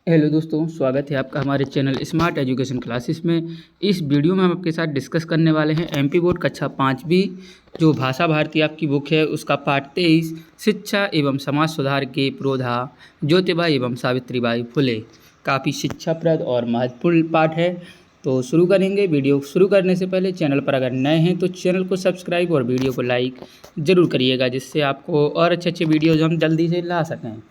Hello दोस्तों, स्वागत है आपका हमारे चैनल स्मार्ट एजुकेशन क्लासेस में। इस वीडियो में हम आपके साथ डिस्कस करने वाले हैं एमपी बोर्ड कक्षा 5वीं जो भाषा भारती आपकी बुक है उसका पाठ 23 शिक्षा एवं समाज सुधार के पुरोधा ज्योतिबा एवं सावित्रीबाई फुले। काफ़ी शिक्षाप्रद और महत्वपूर्ण पाठ है। तो शुरू करेंगे। वीडियो शुरू करने से पहले चैनल पर अगर नए हैं तो चैनल को सब्सक्राइब और वीडियो को लाइक ज़रूर करिएगा, जिससे आपको और अच्छे वीडियोज़ हम जल्दी से ला सकें।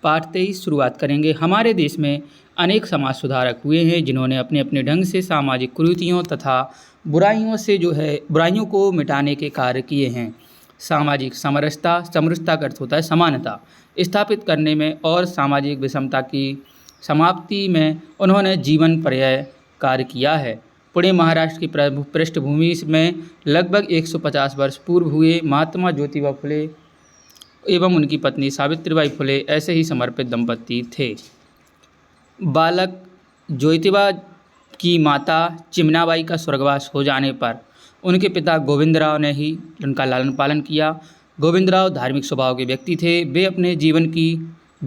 पाठ 23 शुरुआत करेंगे। हमारे देश में अनेक समाज सुधारक हुए हैं जिन्होंने अपने अपने ढंग से सामाजिक कुरीतियों तथा बुराइयों को मिटाने के कार्य किए हैं। सामाजिक समरसता का अर्थ होता है समानता स्थापित करने में और सामाजिक विषमता की समाप्ति में उन्होंने जीवन पर्याय कार्य किया है। पुणे महाराष्ट्र की पृष्ठभूमि में लगभग 150 वर्ष पूर्व हुए महात्मा ज्योतिबा फुले एवं उनकी पत्नी सावित्रीबाई फुले ऐसे ही समर्पित दंपति थे। बालक ज्योतिबा की माता चिमनाबाई का स्वर्गवास हो जाने पर उनके पिता गोविंदराव ने ही उनका लालन पालन किया। गोविंदराव धार्मिक स्वभाव के व्यक्ति थे। वे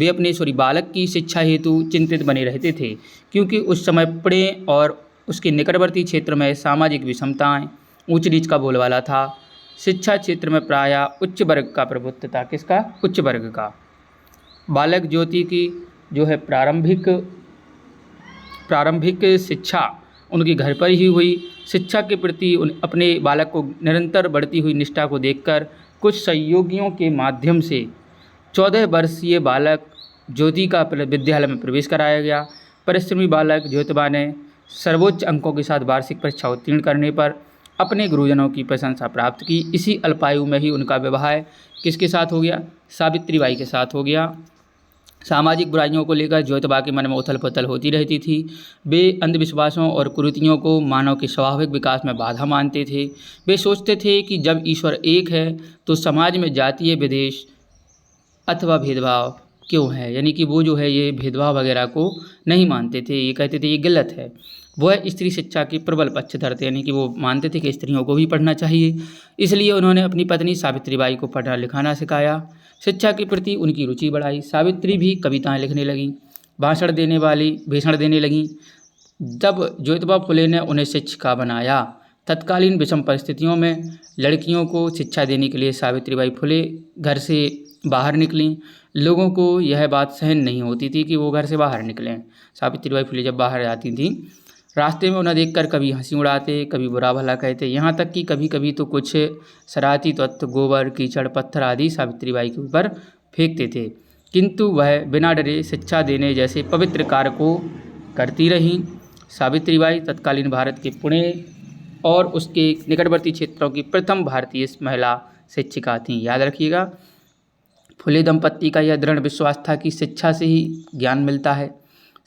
अपने बालक की शिक्षा हेतु चिंतित बने रहते थे, क्योंकि उस समय पुणे और उसके निकटवर्ती क्षेत्र में सामाजिक विषमताएं, ऊंच नीच का बोलबाला था। शिक्षा क्षेत्र में प्रायः उच्च वर्ग का प्रभुत्व था। किसका? उच्च वर्ग का। बालक ज्योति की जो है प्रारंभिक शिक्षा उनके घर पर ही हुई। शिक्षा के प्रति अपने बालक को निरंतर बढ़ती हुई निष्ठा को देखकर कुछ सहयोगियों के माध्यम से 14 वर्षीय बालक ज्योति का विद्यालय में प्रवेश कराया गया। परिश्रमी बालक ज्योतिबा ने सर्वोच्च अंकों के साथ वार्षिक परीक्षा उत्तीर्ण करने पर अपने गुरुजनों की प्रशंसा प्राप्त की। इसी अल्पायु में ही उनका विवाह किसके साथ हो गया? सावित्रीबाई के साथ हो गया। सामाजिक बुराइयों को लेकर ज्योतिबा के मन में उथल पुथल होती रहती थी। वे अंधविश्वासों और कुरीतियों को मानव के स्वाभाविक विकास में बाधा मानते थे। वे सोचते थे कि जब ईश्वर एक है तो समाज में जातीय विद्वेष अथवा भेदभाव क्यों है, यानी कि वो जो है ये भेदभाव वगैरह को नहीं मानते थे। ये कहते थे ये गलत है। वह स्त्री शिक्षा की प्रबल पक्ष धरते, यानी कि वो मानते थे कि स्त्रियों को भी पढ़ना चाहिए। इसलिए उन्होंने अपनी पत्नी सावित्रीबाई को पढ़ना लिखाना सिखाया। शिक्षा के प्रति उनकी रुचि बढ़ाई। सावित्री भी कविताएं लिखने लगीं, भाषण देने लगीं। जब ज्योतिबा फुले ने उन्हें शिक्षिका बनाया। तत्कालीन विषम परिस्थितियों में लड़कियों को शिक्षा देने के लिए सावित्रीबाई फुले घर से बाहर निकलीं। लोगों को यह बात सहन नहीं होती थी कि वो घर से बाहर निकलें। सावित्रीबाई फुले जब बाहर जाती थीं, रास्ते में उन्हें देखकर कभी हंसी उड़ाते, कभी बुरा भला कहते, यहाँ तक कि कभी कभी तो कुछ शरारती तत्व गोबर, कीचड़, पत्थर आदि सावित्रीबाई के ऊपर फेंकते थे। किंतु वह बिना डरे शिक्षा देने जैसे पवित्र कार्य को करती रहीं। सावित्रीबाई तत्कालीन भारत के पुणे और उसके निकटवर्ती क्षेत्रों की प्रथम भारतीय महिला शिक्षिका थीं। याद रखिएगा, फुले दंपत्ति का यह दृढ़ विश्वास था कि शिक्षा से ही ज्ञान मिलता है।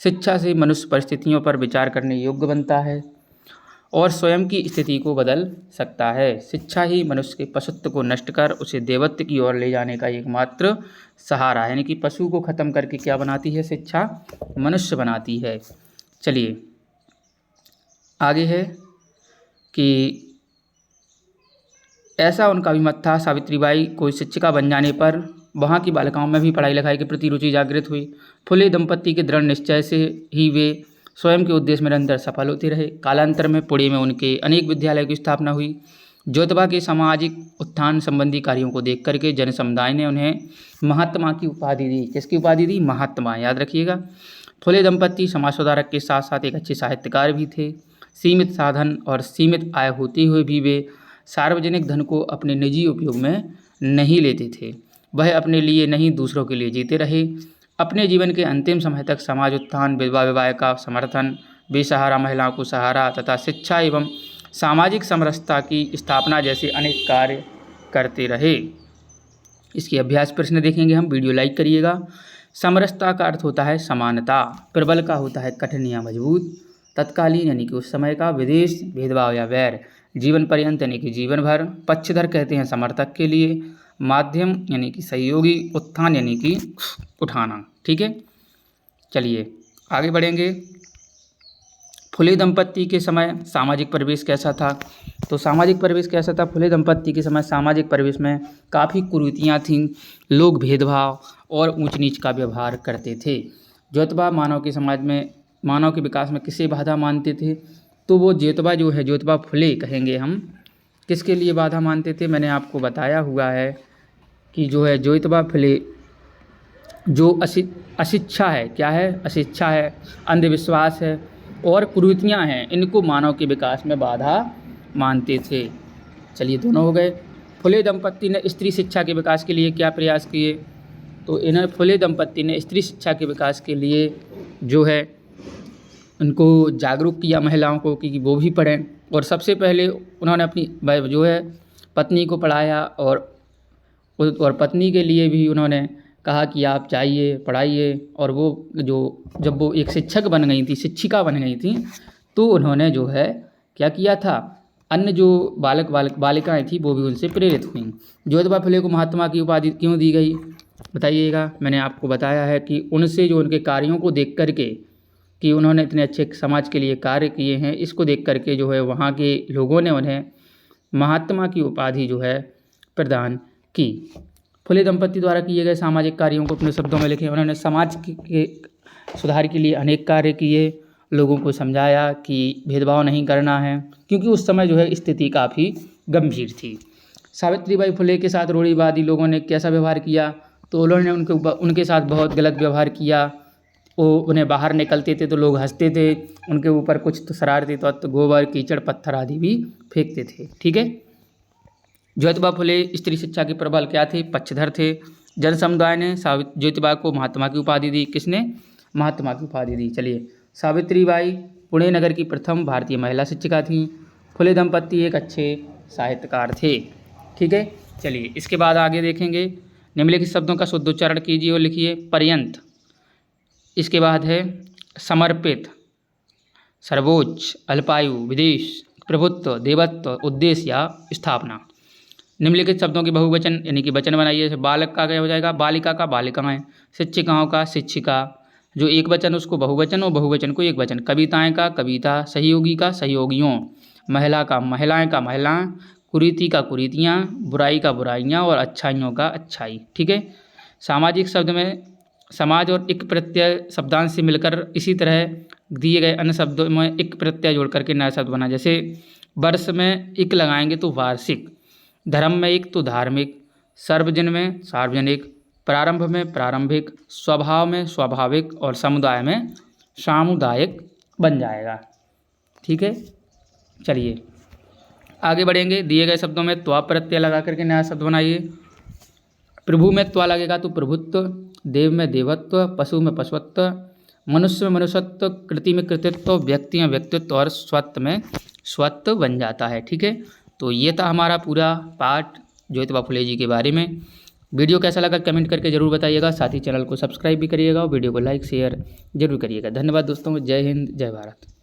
शिक्षा से मनुष्य परिस्थितियों पर विचार करने योग्य बनता है और स्वयं की स्थिति को बदल सकता है। शिक्षा ही मनुष्य के पशुत्व को नष्ट कर उसे देवत्व की ओर ले जाने का एकमात्र सहारा है। यानी कि पशु को खत्म करके क्या बनाती है? शिक्षा मनुष्य बनाती है। चलिए आगे है कि ऐसा उनका अभिमत था। सावित्रीबाई को शिक्षिका बन जाने पर वहाँ की बालिकाओं में भी पढ़ाई लिखाई के प्रति रुचि जागृत हुई। फुले दंपत्ति के दृढ़ निश्चय से ही वे स्वयं के उद्देश्य में निरंतर सफल होते रहे। कालांतर में पुणे में उनके अनेक विद्यालयों की स्थापना हुई। ज्योतिबा के सामाजिक उत्थान संबंधी कार्यों को देख करके जन समुदाय ने उन्हें महात्मा की उपाधि दी। किसकी उपाधि दी? महात्मा। याद रखिएगा। फुले दंपत्ति समाज सुधारक के साथ साथ एक अच्छे साहित्यकार भी थे। सीमित साधन और सीमित आय होते हुए भी वे सार्वजनिक धन को अपने निजी उपयोग में नहीं लेते थे। वह अपने लिए नहीं दूसरों के लिए जीते रहे। अपने जीवन के अंतिम समय तक समाज उत्थान, विधवा विवाह का समर्थन, बेसहारा महिलाओं को सहारा तथा शिक्षा एवं सामाजिक समरसता की स्थापना जैसे अनेक कार्य करते रहे। इसके अभ्यास प्रश्न देखेंगे हम। वीडियो लाइक करिएगा। समरसता का अर्थ होता है समानता। प्रबल का होता है कठिन या मजबूत। तत्कालीन यानी कि उस समय का। विदेश भेदभाव या वैर। जीवन पर्यंत यानी कि जीवन भर। पक्षधर कहते हैं समर्थक के लिए। माध्यम यानी कि सहयोगी। उत्थान यानी कि उठाना। ठीक है, चलिए आगे बढ़ेंगे। फुले दंपत्ति के समय सामाजिक परिवेश कैसा था? तो सामाजिक परिवेश कैसा था? फुले दंपत्ति के समय सामाजिक परिवेश में काफ़ी कुरीतियाँ थीं। लोग भेदभाव और ऊंच नीच का व्यवहार करते थे। ज्योतिबा मानव के समाज में, मानव के विकास में किसे बाधा मानते थे? तो वो ज्योतिबा जो है, ज्योतिबा फुले कहेंगे हम, किसके लिए बाधा मानते थे? मैंने आपको बताया हुआ है कि जो है ज्योतिबा फुले जो अशिक्षा है, क्या है? अशिक्षा है, अंधविश्वास है और कुरीतियाँ हैं, इनको मानव के विकास में बाधा मानते थे। चलिए, दोनों हो गए। फुले दंपत्ति ने स्त्री शिक्षा के विकास के लिए क्या प्रयास किए? तो इन्हें फुले दंपत्ति ने स्त्री शिक्षा के विकास के लिए जो है उनको जागरूक किया, महिलाओं को, कि वो भी पढ़ें। और सबसे पहले उन्होंने अपनी जो है पत्नी को पढ़ाया और पत्नी के लिए भी उन्होंने कहा कि आप जाइए, पढ़ाइए। और वो जब वो एक शिक्षक बन गई थी, शिक्षिका बन गई थी, तो उन्होंने जो है क्या किया था, अन्य जो बालिकाएं थी वो भी उनसे प्रेरित हुईं। ज्योतिबा फुले को महात्मा की उपाधि क्यों दी गई, बताइएगा? मैंने आपको बताया है कि उनसे जो उनके कार्यों को देख करके, कि उन्होंने इतने अच्छे समाज के लिए कार्य किए हैं, इसको देख करके जो है वहाँ के लोगों ने उन्हें महात्मा की उपाधि जो है प्रदान की। फुले दंपत्ति द्वारा किए गए सामाजिक कार्यों को अपने शब्दों में लिखें। उन्होंने समाज के सुधार के लिए अनेक कार्य किए, लोगों को समझाया कि भेदभाव नहीं करना है, क्योंकि उस समय जो है स्थिति काफ़ी गंभीर थी। सावित्रीबाई फुले के साथ रूढ़िवादी लोगों ने कैसा व्यवहार किया? तो उन्होंने उनके साथ बहुत गलत व्यवहार किया। वो उन्हें बाहर निकलते थे तो लोग हंसते थे, उनके ऊपर कुछ तो शरारती तत्व गोबर, कीचड़, पत्थर आदि भी फेंकते थे। ठीक है। ज्योतिबा फुले स्त्री शिक्षा के प्रबल क्या थे? पक्षधर थे। जन समुदाय ने ज्योतिबा को महात्मा की उपाधि दी। किसने? महात्मा की उपाधि दी। चलिए, सावित्रीबाई पुणे नगर की प्रथम भारतीय महिला शिक्षिका थीं। फुले दंपत्ति एक अच्छे साहित्यकार थे। ठीक है। चलिए, इसके बाद आगे देखेंगे। निम्नलिखित शब्दों का शुद्ध उच्चारण कीजिए और लिखिए। पर्यंत, इसके बाद है समर्पित, सर्वोच्च, अल्पायु, विदेश, प्रभुत्व, देवत्व, उद्देश्य या स्थापना। निम्नलिखित शब्दों के बहुवचन यानी कि वचन बनाइए। जैसे बालक का क्या हो जाएगा? बालिका का बालिकाएं। शिक्षिकाओं का शिक्षिका, जो एक वचन उसको बहुवचन और बहुवचन को एक वचन। कविताएं का कविता, सहयोगी का सहयोगियों, महिला का महिलाएं का महिलाएं, कुरीति का कुरीतियाँ, बुराई का बुराइयाँ और अच्छाइयों का अच्छाई। ठीक है। सामाजिक शब्द में समाज और इक प्रत्यय शब्दांश से मिलकर इसी तरह दिए गए अन्य शब्दों में इक प्रत्यय जोड़ करके नया शब्द बना। जैसे वर्ष में इक लगाएंगे तो वार्षिक, धर्म में इक तो धार्मिक, सर्वजन में सार्वजनिक, प्रारंभ में प्रारंभिक, स्वभाव में स्वाभाविक और समुदाय में सामुदायिक बन जाएगा। ठीक है। चलिए आगे बढ़ेंगे। दिए गए शब्दों में त्वा प्रत्यय लगा करके नया शब्द बनाइए। प्रभु में त्वा लगेगा तो प्रभुत्व, देव में देवत्व, पशु में पशुत्व, मनुष्य में मनुष्यत्व, कृति में कृतित्व, व्यक्ति में व्यक्तित्व और स्वत्व में स्वत्व बन जाता है। ठीक है। तो ये था हमारा पूरा पाठ ज्योतिबा फुले जी के बारे में। वीडियो कैसा लगा कमेंट करके ज़रूर बताइएगा। साथ ही चैनल को सब्सक्राइब भी करिएगा और वीडियो को लाइक शेयर जरूर करिएगा। धन्यवाद दोस्तों। जय हिंद, जय भारत।